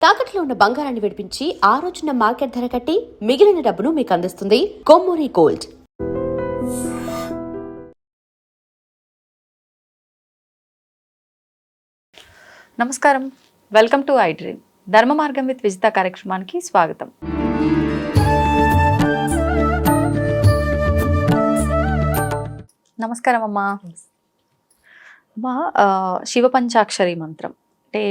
తాకట్లో ఉన్న బంగారాన్ని విడిపించి ఆ రోజున మార్కెట్ ధర కట్టి మిగిలిన డబ్బును మీకు అందిస్తుంది కొమ్మూరి గోల్డ్. నమస్కారం, వెల్కమ్ టు ఐ డ్రీమ్. ధర్మ మార్గం విత్ విజిత కార్యక్రమానికి స్వాగతం. నమస్కారం అమ్మా. అమ్మా, శివ పంచాక్షరి మంత్రం అంటే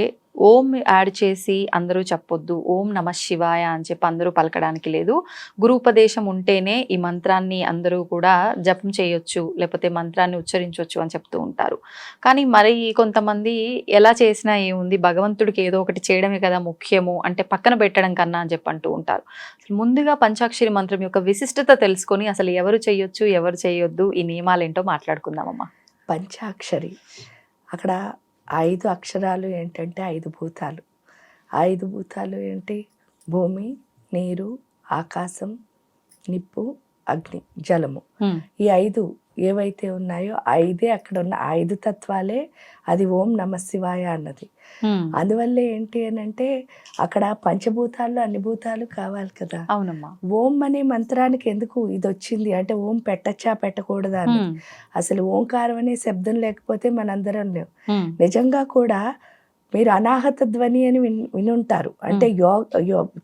ఓం యాడ్ చేసి అందరూ చెప్పొద్దు, ఓం నమ శివాయ అని చెప్పి అందరూ పలకడానికి లేదు. గురూపదేశం ఉంటేనే ఈ మంత్రాన్ని అందరూ కూడా జపం చేయొచ్చు, లేకపోతే మంత్రాన్ని ఉచ్చరించవచ్చు అని చెప్తూ ఉంటారు. కానీ మరి కొంతమంది ఎలా చేసినా ఏముంది, భగవంతుడికి ఏదో ఒకటి చేయడమే కదా ముఖ్యము, అంటే పక్కన పెట్టడం కన్నా అని చెప్పి అంటూ ఉంటారు. ముందుగా పంచాక్షరి మంత్రం యొక్క విశిష్టత తెలుసుకొని అసలు ఎవరు చేయొచ్చు, ఎవరు చేయొద్దు, ఈ నియమాలు ఏంటో మాట్లాడుకుందామమ్మా. పంచాక్షరి అక్కడ 5 అక్షరాలు ఏంటంటే 5 భూతాలు. 5 భూతాలు ఏంటి? భూమి, నీరు, ఆకాశం, నిప్పు, అగ్ని, జలము. ఈ 5 ఏవైతే ఉన్నాయో 5 అక్కడ ఉన్న 5 తత్వాలే అది ఓం నమ శివాయ అన్నది. అందువల్ల ఏంటి అని అంటే అక్కడ పంచభూతాల్లో అన్ని భూతాలు కావాలి కదా. అవునమ్మా. ఓం అనే మంత్రానికి ఎందుకు ఇది వచ్చింది అంటే ఓం పెట్టచ్చా పెట్టకూడదా అని. అసలు ఓంకారం అనే శబ్దం లేకపోతే మనందరం లేవు. నిజంగా కూడా మీరు అనాహత ధ్వని అని వినుంటారు. అంటే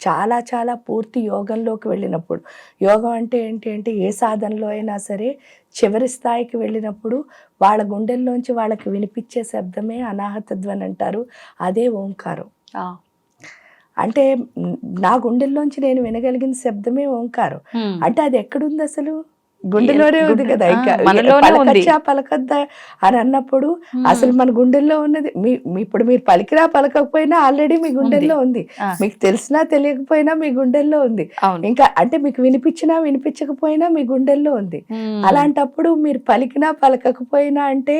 చాలా చాలా పూర్తి యోగంలోకి వెళ్ళినప్పుడు, యోగం అంటే ఏంటి అంటే ఏ సాధనలో అయినా సరే చివరి స్థాయికి వెళ్ళినప్పుడు వాళ్ళ గుండెల్లోంచి వాళ్ళకి వినిపించే శబ్దమే అనాహత ధ్వని అంటారు. అదే ఓంకారం. అంటే నా గుండెల్లోంచి నేను వినగలిగిన శబ్దమే ఓంకారం. అంటే అది ఎక్కడుంది అసలు? గుండెలోనే ఉంది కదా. ఇంకా పలకచ్చా పలకద్దా అని అన్నప్పుడు అసలు మన గుండెల్లో ఉన్నది ఇప్పుడు మీరు పలికినా పలకపోయినా ఆల్రెడీ మీ గుండెల్లో ఉంది. మీకు తెలిసినా తెలియకపోయినా మీ గుండెల్లో ఉంది. ఇంకా అంటే మీకు వినిపించినా వినిపించకపోయినా మీ గుండెల్లో ఉంది. అలాంటప్పుడు మీరు పలికినా పలకకపోయినా అంటే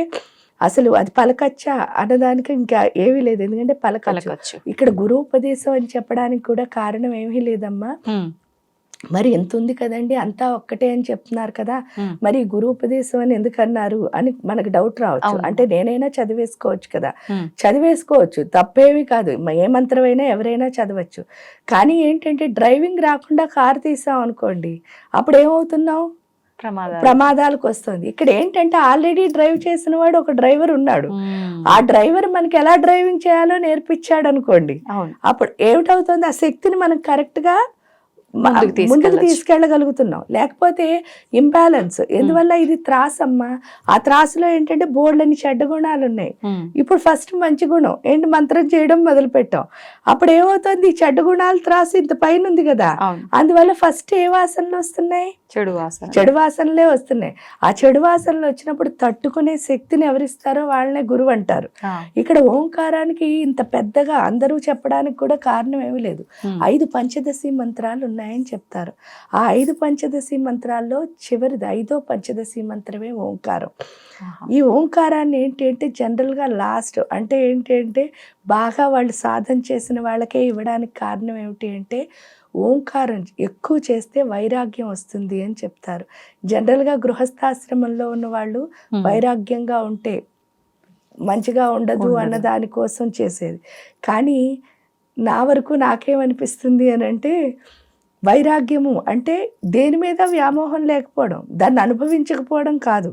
అసలు అది పలకచ్చా అన్నదానికి ఇంకా ఏమీ లేదు. ఎందుకంటే పలకచ్చు. ఇక్కడ గురూపదేశం అని చెప్పడానికి కూడా కారణం ఏమీ లేదమ్మా. మరి ఎంత ఉంది కదండి, అంతా ఒక్కటే అని చెప్తున్నారు కదా, మరి గురూపదేశం అని ఎందుకన్నారు అని మనకు డౌట్ రావచ్చు. అంటే నేనైనా చదివేసుకోవచ్చు కదా, చదివేసుకోవచ్చు, తప్పేమీ కాదు. ఏ మంత్రమైనా ఎవరైనా చదవచ్చు. కానీ ఏంటంటే డ్రైవింగ్ రాకుండా కారు తీసాం అనుకోండి, అప్పుడు ఏమవుతున్నాం? ప్రమాదాలకు వస్తుంది. ఇక్కడ ఏంటంటే ఆల్రెడీ డ్రైవ్ చేసిన వాడు ఒక డ్రైవర్ ఉన్నాడు. ఆ డ్రైవర్ మనకి ఎలా డ్రైవింగ్ చేయాలో నేర్పించాడు అనుకోండి, అప్పుడు ఏమిటవుతుంది? ఆ శక్తిని మనం కరెక్ట్ గా ముందుకు తీసుకెళ్ళగలుగుతున్నాం. లేకపోతే ఇంబ్యాలెన్స్. ఎందువల్ల? ఇది త్రాస్ అమ్మా. ఆ త్రాసులో ఏంటంటే బోర్డులని చెడ్డ గుణాలు ఉన్నాయి. ఇప్పుడు ఫస్ట్ మంచి గుణం ఏంటి? మంత్రం చేయడం మొదలు పెట్టాం. అప్పుడు ఏమవుతుంది? ఈ చెడ్డ గుణాలు త్రాసు ఇంత పైన ఉంది కదా, అందువల్ల ఫస్ట్ ఏ వాసనలు వస్తున్నాయి? చెడు వాసనలే వస్తున్నాయి. ఆ చెడు వాసనలు వచ్చినప్పుడు తట్టుకునే శక్తిని ఎవరిస్తారో వాళ్ళనే గురువు అంటారు. ఇక్కడ ఓంకారానికి ఇంత పెద్దగా అందరూ చెప్పడానికి కూడా కారణం ఏమీ లేదు. 5 పంచదశి మంత్రాలు ఉన్నాయని చెప్తారు. ఆ 5 పంచదశి మంత్రాల్లో చివరిది 5వ పంచదశి మంత్రమే ఓంకారం. ఈ ఓంకారాన్ని ఏంటి అంటే జనరల్గా లాస్ట్ అంటే ఏంటి అంటే బాగా వాళ్ళు సాధన చేసిన వాళ్ళకే ఇవ్వడానికి కారణం ఏమిటి అంటే ఓంకారం ఎక్కువ చేస్తే వైరాగ్యం వస్తుంది అని చెప్తారు. జనరల్గా గృహస్థాశ్రమంలో ఉన్న వాళ్ళు వైరాగ్యంగా ఉంటే మంచిగా ఉండదు అన్న దానికోసం చేసేది. కానీ నా వరకు నాకేమనిపిస్తుంది అని అంటే వైరాగ్యము అంటే దేని మీద వ్యామోహం లేకపోవడం, దాన్ని అనుభవించకపోవడం కాదు.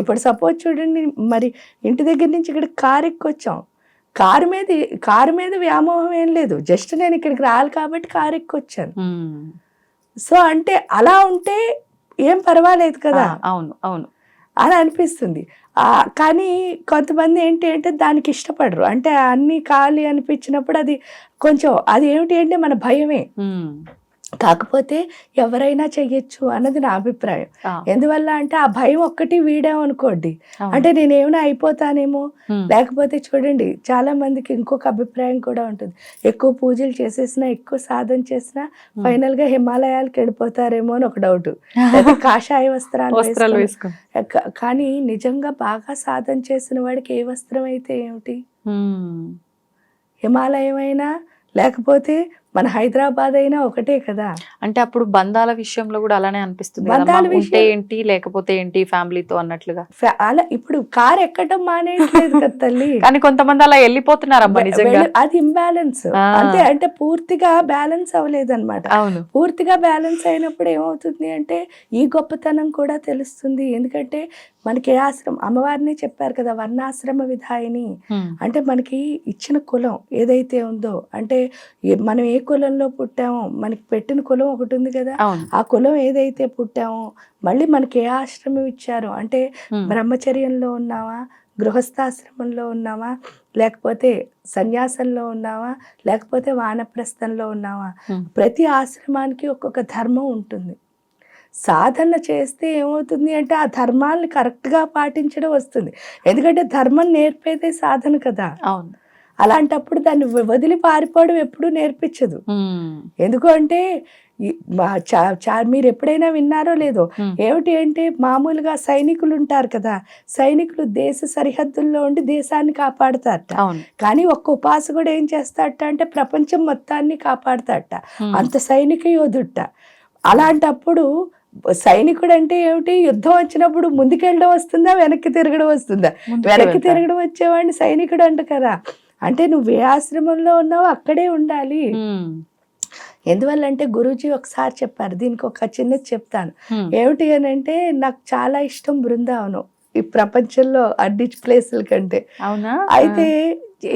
ఇప్పుడు సపోజ్ చూడండి, మరి ఇంటి దగ్గర నుంచి ఇక్కడ కారు ఎక్కొచ్చాం, కారు మీద వ్యామోహం ఏం లేదు, జస్ట్ నేను ఇక్కడికి రావాలి కాబట్టి కారు ఎక్కొచ్చాను. సో అంటే అలా ఉంటే ఏం పర్వాలేదు కదా. అవును అవును అని అనిపిస్తుంది. కానీ కొంతమంది ఏంటి అంటే దానికి ఇష్టపడరు. అంటే అన్నీ ఖాళీ అనిపించినప్పుడు అది కొంచెం అది ఏమిటి అంటే మన భయమే. కాకపోతే ఎవరైనా చెయ్యొచ్చు అన్నది నా అభిప్రాయం. ఎందువల్ల అంటే ఆ భయం ఒక్కటి వీడామనుకోండి, అంటే నేనేమైనా అయిపోతానేమో. లేకపోతే చూడండి, చాలా మందికి ఇంకొక అభిప్రాయం కూడా ఉంటుంది, ఎక్కువ పూజలు చేసేసినా ఎక్కువ సాధన చేసినా ఫైనల్ గా హిమాలయాలకు వెళ్ళిపోతారేమో అని ఒక డౌట్. లేదా కాషాయ వస్త్రాలు వేసుకో. కానీ నిజంగా బాగా సాధన చేసిన వాడికి ఏ వస్త్రం అయితే ఏమిటి? హిమాలయం అయినా లేకపోతే మన హైదరాబాద్ అయినా ఒకటే కదా. అంటే అప్పుడు బంధాల విషయంలో కూడా అలానే అనిపిస్తుంది కదమ్మా? బంధాల ఉంటే విషయం ఏంటి లేకపోతే ఏంటి ఫ్యామిలీతో అన్నట్లుగా. అలా ఇప్పుడు కార్ ఎక్కడం మానేయట్లేదు కదా తల్లి. కానీ కొంతమంది అలా వెళ్ళిపోతున్నారమ్మా నిజంగా. అది ఇంబ్యాలెన్స్ ఆ. అంటే పూర్తిగా బ్యాలెన్స్ అవ్వలేదు అనమాట. అవును. పూర్తిగా బ్యాలెన్స్ అయినప్పుడు ఏమవుతుంది అంటే ఈ గొప్పతనం కూడా తెలుస్తుంది. ఎందుకంటే మనకి ఏ ఆశ్రమం, అమ్మవారిని చెప్పారు కదా, వర్ణాశ్రమ విధాయిని. అంటే మనకి ఇచ్చిన కులం ఏదైతే ఉందో, అంటే మనం ఏ కులంలో పుట్టామో, మనకి పెట్టిన కులం ఒకటి ఉంది కదా, అవును. ఆ కులం ఏదైతే పుట్టామో, మళ్ళీ మనకి ఏ ఆశ్రమం ఇచ్చారో, అంటే బ్రహ్మచర్యంలో ఉన్నావా, గృహస్థాశ్రమంలో ఉన్నావా, లేకపోతే సన్యాసంలో ఉన్నావా, లేకపోతే వానప్రస్థంలో ఉన్నావా, ప్రతి ఆశ్రమానికి ఒక్కొక్క ధర్మం ఉంటుంది. సాధన చేస్తే ఏమవుతుంది అంటే ఆ ధర్మాలను కరెక్ట్గా పాటించడం వస్తుంది. ఎందుకంటే ధర్మం నేర్పేదే సాధన కదా. అవును. అలాంటప్పుడు దాన్ని వదిలి పారిపోవడం ఎప్పుడూ నేర్పించదు. ఎందుకు అంటే మీరు ఎప్పుడైనా విన్నారో లేదో, ఏమిటి అంటే మామూలుగా సైనికులు ఉంటారు కదా, సైనికులు దేశ సరిహద్దుల్లో ఉండి దేశాన్ని కాపాడుతారట. కానీ ఒక్క ఉపాసకుడు ఏం చేస్తాడట అంటే ప్రపంచం మొత్తాన్ని కాపాడుతాడట. అంత సైనిక యోధుట. అలాంటప్పుడు సైనికుడు అంటే ఏమిటి, యుద్ధం వచ్చినప్పుడు ముందుకెళ్ళడం వస్తుందా, వెనక్కి తిరగడం వస్తుందా? వెనక్కి తిరగడం వచ్చేవాడిని సైనికుడు అంట కదా. అంటే నువ్వు ఏ ఆశ్రమంలో ఉన్నావో అక్కడే ఉండాలి. ఎందువల్లంటే గురూజీ ఒకసారి చెప్పారు, దీనికి ఒక చిన్నది చెప్తాను. ఏమిటి అని అంటే, నాకు చాలా ఇష్టం బృందావనం ఈ ప్రపంచంలో అన్ని ప్లేసుల కంటే. అవునా? అయితే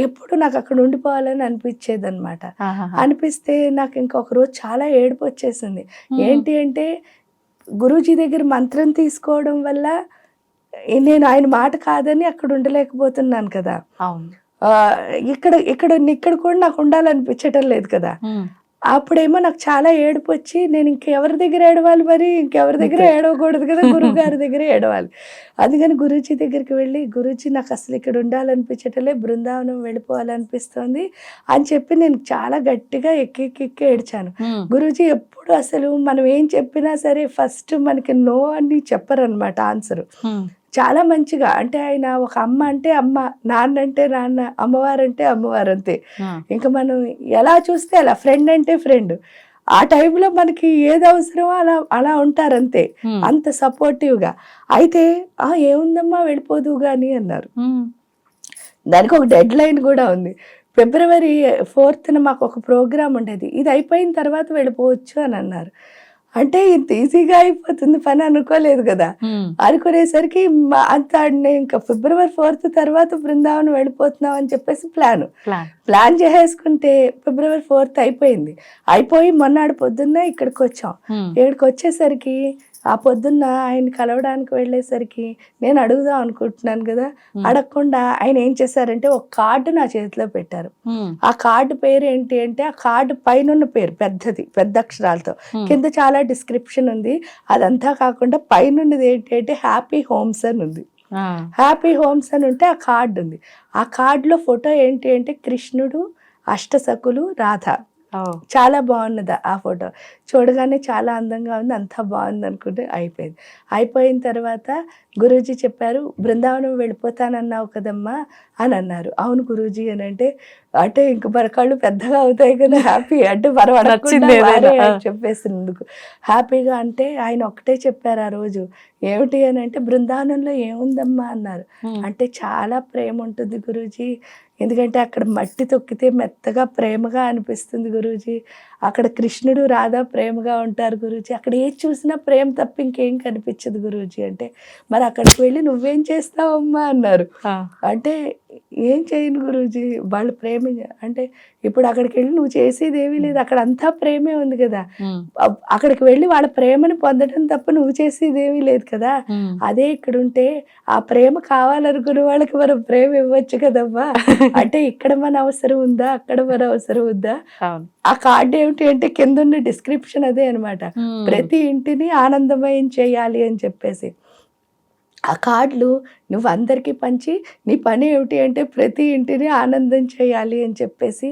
ఎప్పుడు నాకు అక్కడ ఉండిపోవాలని అనిపించేది అనమాట. అనిపిస్తే నాకు ఇంకొక రోజు చాలా ఏడుపు వచ్చేసింది. ఏంటి అంటే గురూజీ దగ్గర మంత్రం తీసుకోవడం వల్ల నేను ఆయన మాట కాదని అక్కడ ఉండలేకపోతున్నాను కదా. ఇక్కడ కూడా నాకు ఉండాలనిపించటం లేదు కదా. అప్పుడేమో నాకు చాలా ఏడుపు వచ్చి, నేను ఇంకెవరి దగ్గర ఏడవాలి, మరి ఇంకెవరి దగ్గర ఏడవకూడదు కదా, గురువు గారి దగ్గర ఏడవాలి. అందుకని గురూజీ దగ్గరికి వెళ్ళి, గురూజీ నాకు అసలు ఇక్కడ ఉండాలనిపించటలే, బృందావనం వెళ్ళిపోవాలనిపిస్తుంది అని చెప్పి నేను చాలా గట్టిగా ఎక్కి ఏడ్చాను. గురూజీ ఎప్పుడు అసలు మనం ఏం చెప్పినా సరే ఫస్ట్ మనకి నో అని చెప్పరనమాట ఆన్సర్. చాలా మంచిగా, అంటే ఆయన ఒక అమ్మ అంటే అమ్మ, నాన్న అంటే నాన్న, అమ్మవారు అంటే అమ్మవారు, అంతే. ఇంకా మనం ఎలా చూస్తే అలా, ఫ్రెండ్ అంటే ఫ్రెండ్. ఆ టైంలో మనకి ఏది అవసరమో అలా ఉంటారంతే, అంత సపోర్టివ్గా. అయితే ఏముందమ్మా వెళ్ళిపోదు కానీ అన్నారు. దానికి ఒక డెడ్ లైన్ కూడా ఉంది. February 4th మాకు ఒక ప్రోగ్రామ్ ఉండేది, ఇది అయిపోయిన తర్వాత వెళ్ళిపోవచ్చు అని అన్నారు. అంటే ఇంత ఈజీగా అయిపోతుంది పని అనుకోలేదు కదా. అనుకునేసరికి అంత ఇంకా February 4th తర్వాత బృందావనం వెళ్ళిపోతున్నాం అని చెప్పేసి ప్లాన్ చేసేసుకుంటే February 4th అయిపోయి మొన్నాడు పొద్దున్న ఇక్కడికి వచ్చాం. ఇక్కడికి వచ్చేసరికి ఆ పొద్దున్న ఆయన కలవడానికి వెళ్ళేసరికి నేను అడుగుదాం అనుకుంటున్నాను కదా, అడగకుండా ఆయన ఏం చేశారంటే ఒక కార్డు నా చేతిలో పెట్టారు. ఆ కార్డు పేరు ఏంటి అంటే, ఆ కార్డు పైన పేరు పెద్ద అక్షరాలతో, కింద చాలా డిస్క్రిప్షన్ ఉంది. అదంతా కాకుండా పైన ఏంటి అంటే హ్యాపీ హోమ్స్ అని ఉంది. హ్యాపీ హోమ్స్ అని ఉంటే ఆ కార్డు ఉంది. ఆ కార్డులో ఫోటో ఏంటి అంటే కృష్ణుడు, అష్టసకులు, రాధ. చాలా బాగున్నది ఆ ఫోటో. చూడగానే చాలా అందంగా ఉంది, అంతా బాగుంది అనుకుంటే అయిపోయిన తర్వాత గురూజీ చెప్పారు, బృందావనం వెళ్ళిపోతానన్నావు కదమ్మా అని అన్నారు. అవును గురూజీ అని అంటే ఇంక మన కళ్ళు పెద్దగా అవుతాయి కదా, హ్యాపీ అంటే చెప్పేసినందుకు హ్యాపీగా. అంటే ఆయన ఒకటే చెప్పారు ఆ రోజు, ఏమిటి అని అంటే, బృందావనంలో ఏముందమ్మా అన్నారు. అంటే చాలా ప్రేమ ఉంటుంది గురూజీ, ఎందుకంటే అక్కడ మట్టి తొక్కితే మెత్తగా ప్రేమగా అనిపిస్తుంది గురూజీ. అక్కడ కృష్ణుడు రాధా ప్రేమగా ఉంటారు గురూజీ. అక్కడ ఏది చూసినా ప్రేమ తప్ప ఇంకేం కనిపించదు గురూజీ. అంటే మరి అక్కడికి వెళ్ళి నువ్వేం చేస్తావమ్మా అన్నారు. అంటే ఏం చేయను గురూజీ, వాళ్ళు ప్రేమ. అంటే ఇప్పుడు అక్కడికి వెళ్ళి నువ్వు చేసేది ఏమీ లేదు, అక్కడ అంతా ప్రేమే ఉంది కదా. అక్కడికి వెళ్ళి వాళ్ళ ప్రేమని పొందడం తప్ప నువ్వు చేసేది ఏమీ లేదు కదా. అదే ఇక్కడ ఉంటే ఆ ప్రేమ కావాలనుకునే వాళ్ళకి మనం ప్రేమ ఇవ్వచ్చు కదమ్మా. అంటే ఇక్కడ మన అవసరం ఉందా, అక్కడ మన అవసరం ఉందా. ఆ కార్డు ఏమిటి అంటే కింద ఉన్న డిస్క్రిప్షన్ అదే అనమాట, ప్రతి ఇంటిని ఆనందమయం చేయాలి అని చెప్పేసి. ఆ కార్డులు నువ్వు అందరికీ పంచి నీ పని ఏమిటి అంటే ప్రతి ఇంటిని ఆనందం చేయాలి అని చెప్పేసి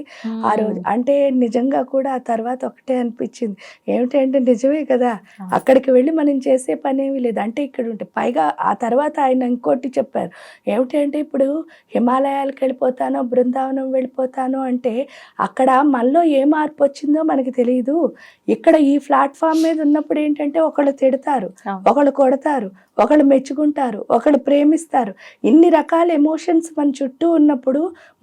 ఆ రోజు అంటే నిజంగా కూడా ఆ తర్వాత ఒకటే అనిపించింది ఏమిటి అంటే నిజమే కదా, అక్కడికి వెళ్ళి మనం చేసే పని ఏమీ లేదు అంటే ఇక్కడ ఉంటే. పైగా ఆ తర్వాత ఆయన ఇంకోటి చెప్పారు ఏమిటి అంటే ఇప్పుడు హిమాలయాలకు వెళ్ళిపోతానో బృందావనం వెళ్ళిపోతాను అంటే అక్కడ మనలో ఏ మార్పు వచ్చిందో మనకి తెలియదు. ఇక్కడ ఈ ప్లాట్ఫామ్ మీద ఉన్నప్పుడు ఏంటంటే ఒకళ్ళు తిడతారు, ఒకళ్ళు కొడతారు, ఒకళ్ళు మెచ్చుకుంటారు, ఒకళ్ళు ప్రేమిస్తారు. ఇన్ని రకాల ఎమోషన్స్ మన చుట్టూ ఉన్నప్పుడు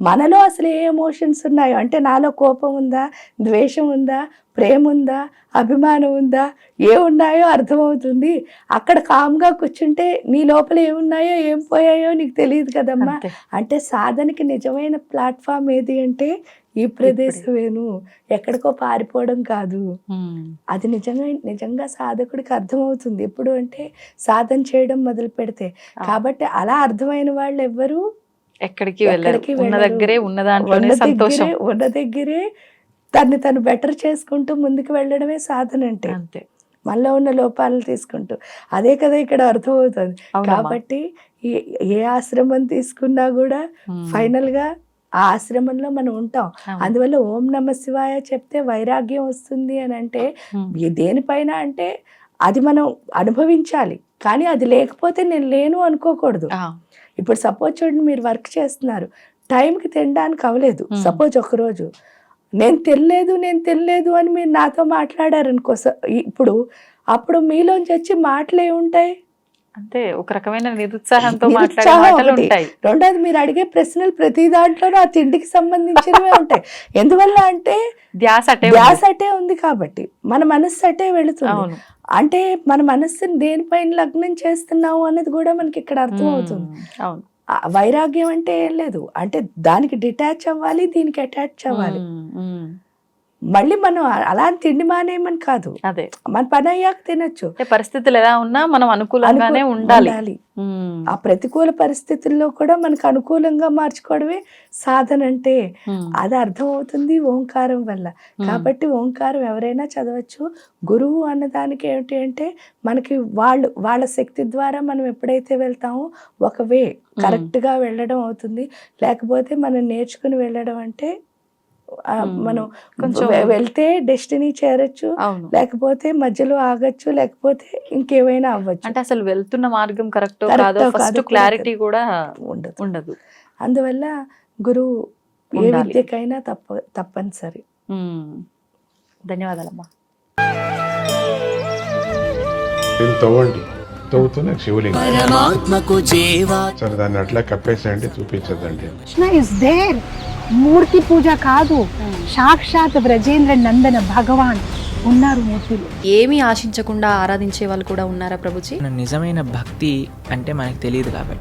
మనలో అసలు ఏ ఎమోషన్స్ ఉన్నాయో అంటే నాలో కోపం ఉందా, ద్వేషం ఉందా, ప్రేమ ఉందా, అభిమానం ఉందా, ఏ ఉన్నాయో అర్థమవుతుంది. అక్కడ కామ్గా కూర్చుంటే నీ లోపల ఏమున్నాయో ఏం పోయాయో నీకు తెలియదు కదమ్మా. అంటే సాధనకి నిజమైన ప్లాట్ఫామ్ ఏది అంటే ఈ ప్రదేశమేను, ఎక్కడికో పారిపోవడం కాదు. అది నిజంగా సాధకుడికి అర్థమవుతుంది ఎప్పుడు అంటే సాధన చేయడం మొదలు పెడితే. కాబట్టి అలా అర్థమైన వాళ్ళు ఎవ్వరు ఎక్కడికి ఉన్న దగ్గరే ఉన్న దగ్గరే తను బెటర్ చేసుకుంటూ ముందుకు వెళ్ళడమే సాధన అంటే. అంతే, మనలో ఉన్న లోపాలను తీసుకుంటూ అదే కదా ఇక్కడ అర్థమవుతుంది. కాబట్టి ఏ ఆశ్రమం తీసుకున్నా కూడా ఫైనల్ గా ఆ ఆశ్రమంలో మనం ఉంటాం. అందువల్ల ఓం నమ శివాయ చెప్తే వైరాగ్యం వస్తుంది అని అంటే దేనిపైన అంటే అది మనం అనుభవించాలి, కానీ అది లేకపోతే నేను లేను అనుకోకూడదు. ఇప్పుడు సపోజ్ చూడండి, మీరు వర్క్ చేస్తున్నారు, టైంకి తినడానికి అవ్వలేదు సపోజ్ ఒకరోజు, నేను తినలేదు అని మీరు నాతో మాట్లాడారనుకో, అప్పుడు మీలోంచి వచ్చి మాటలు ఏముంటాయి అంటే ఒక రకమైన నిరుత్సాహంతో మాట్లాడే మాటలు ఉంటాయి. రెండోది మీరు అడిగే ప్రశ్నలు ప్రతి దాంట్లోనూ ఆ తిండికి సంబంధించినవే ఉంటాయి. ఎందువల్ల అంటే ధ్యాస అటే ఉంది కాబట్టి మన మనస్సు అటే వెళుతుంది. అంటే మన మనస్సుని దేనిపైన లగ్నం చేస్తున్నావు అనేది కూడా మనకి ఇక్కడ అర్థం అవుతుంది. వైరాగ్యం అంటే ఏం లేదు, అంటే దానికి డిటాచ్ అవ్వాలి, దీనికి అటాచ్ అవ్వాలి. మళ్ళీ మనం అలా తిండి మానేయమని కాదు, అదే మన పని అయ్యాక తినొచ్చు. పరిస్థితులు ఎలా ఉన్నా మనం అనుకూలంగానే ఉండాలి. ఆ ప్రతికూల పరిస్థితుల్లో కూడా మనకు అనుకూలంగా మార్చుకోవడమే సాధన అంటే. అది అర్థమవుతుంది ఓంకారం వల్ల. కాబట్టి ఓంకారం ఎవరైనా చదవచ్చు. గురువు అన్నదానికి ఏమిటి అంటే మనకి వాళ్ళ శక్తి ద్వారా మనం ఎప్పుడైతే వెళ్తామో ఒక వే కరెక్ట్గా వెళ్ళడం అవుతుంది. లేకపోతే మనం నేర్చుకుని వెళ్ళడం అంటే మనం కొంచెం వెళ్తే డెస్టినీ చేరొచ్చు, లేకపోతే మధ్యలో ఆగచ్చు, లేకపోతే ఇంకేమైనా అవ్వచ్చు. అంటే అసలు వెళ్తున్న మార్గం కరెక్ట్ కాదో ఫస్ట్ క్లారిటీ కూడా ఉండదు. అందువల్ల గురువు ఏ విద్యకైనా తప్పనిసరి. ధన్యవాదాలమ్మా. తవ్వుతున్న శివలింగం సరే దాన్ని అట్లా కప్పేసేయండి, చూపించదండి. మూర్తి పూజ కాదు, సాక్షాత్ బ్రజేంద్ర నందన భగవాన్ ఉన్నారు మూర్తిలో. ఏమీ ఆశించకుండా ఆరాధించే వాళ్ళు కూడా ఉన్నారా ప్రభుజీ? నిజమైన భక్తి అంటే మనకు తెలియదు కాబట్టి